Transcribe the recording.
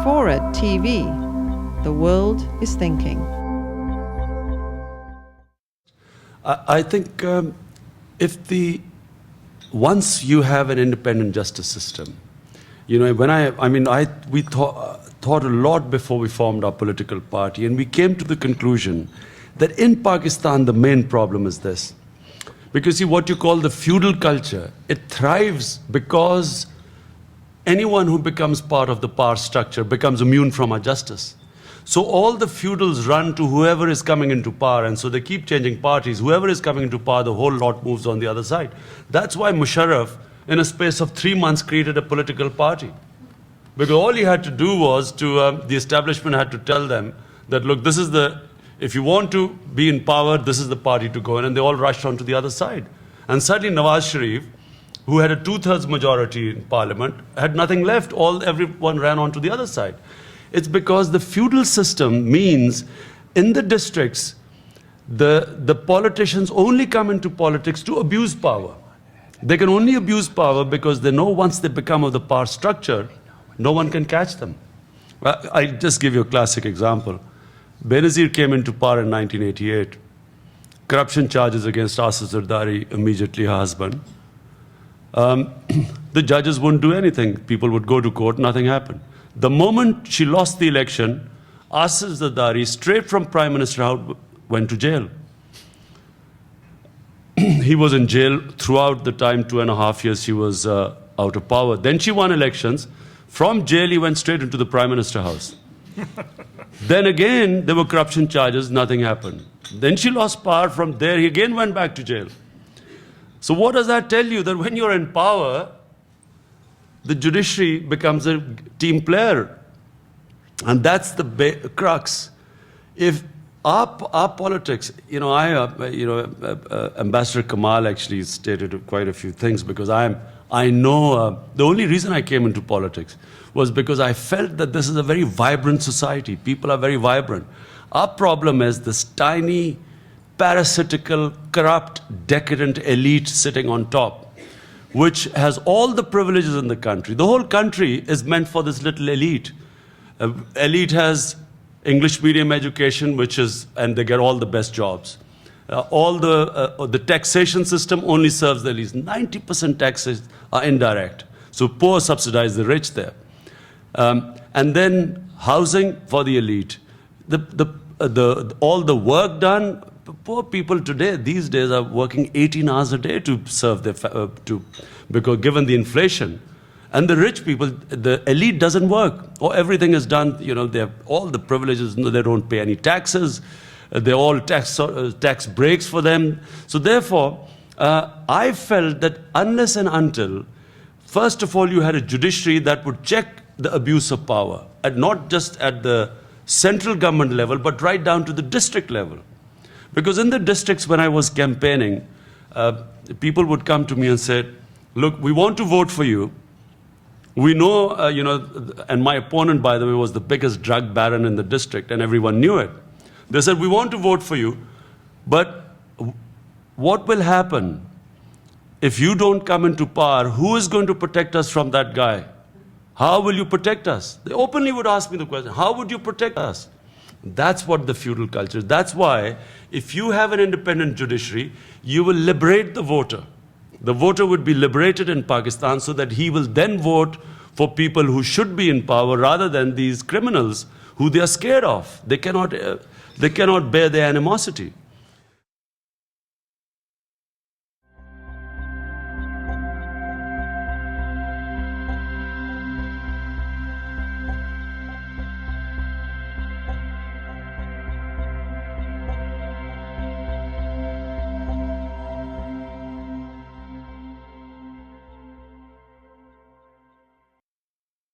FORA.tv. The world is thinking. I think once you have an independent justice system, you know, we thought a lot before we formed our political party, and we came to the conclusion that in Pakistan the main problem is this. Because see, what you call the feudal culture, it thrives because anyone who becomes part of the power structure becomes immune from our justice. So all the feudals run to whoever is coming into power, and so they keep changing parties. Whoever is coming into power, the whole lot moves on the other side. That's why Musharraf, in a space of 3 months, created a political party. Because all he had to do was the establishment had to tell them that, look, this is if you want to be in power, this is the party to go in, and they all rushed on to the other side. And suddenly Nawaz Sharif, who had a 2/3 majority in parliament, had nothing left. Everyone ran on to the other side. It's because the feudal system means in the districts, the politicians only come into politics to abuse power. They can only abuse power because they know once they become of the power structure, no one can catch them. I'll just give you a classic example. Benazir came into power in 1988. Corruption charges against Asif Zardari, immediately her husband. The judges wouldn't do anything. People would go to court, nothing happened. The moment she lost the election, Asif Zardari, straight from Prime Minister House, went to jail. He was in jail throughout the time, 2.5 years she was out of power. Then she won elections. From jail, he went straight into the Prime Minister House. Then again, there were corruption charges, nothing happened. Then she lost power. From there, he again went back to jail. So what does that tell you? That when you're in power, the judiciary becomes a team player. And that's the crux. If our politics, you know, Ambassador Kamal actually stated quite a few things, because I know the only reason I came into politics was because I felt that this is a very vibrant society. People are very vibrant. Our problem is this tiny, parasitical, corrupt, decadent elite sitting on top, which has all the privileges in the country. The whole country is meant for this little elite. Elite has English medium education, and they get all the best jobs. All the taxation system only serves the elites. 90% taxes are indirect. So poor subsidize the rich there. And then housing for the elite. All the work done, poor people today, these days, are working 18 hours a day to serve their, because given the inflation. And the rich people, the elite doesn't work. Or everything is done, you know, they have all the privileges, they don't pay any taxes. They're all tax breaks for them. So therefore, I felt that unless and until, first of all, you had a judiciary that would check the abuse of power, and not just at the central government level, but right down to the district level. Because in the districts when I was campaigning, people would come to me and say, look, we want to vote for you. We know, you know, and my opponent, by the way, was the biggest drug baron in the district, and everyone knew it. They said, we want to vote for you, but what will happen if you don't come into power? Who is going to protect us from that guy? How will you protect us? They openly would ask me the question, how would you protect us? That's what the feudal culture is. That's why if you have an independent judiciary, you will liberate the voter. The voter would be liberated in Pakistan so that he will then vote for people who should be in power rather than these criminals who they are scared of. They cannot bear their animosity.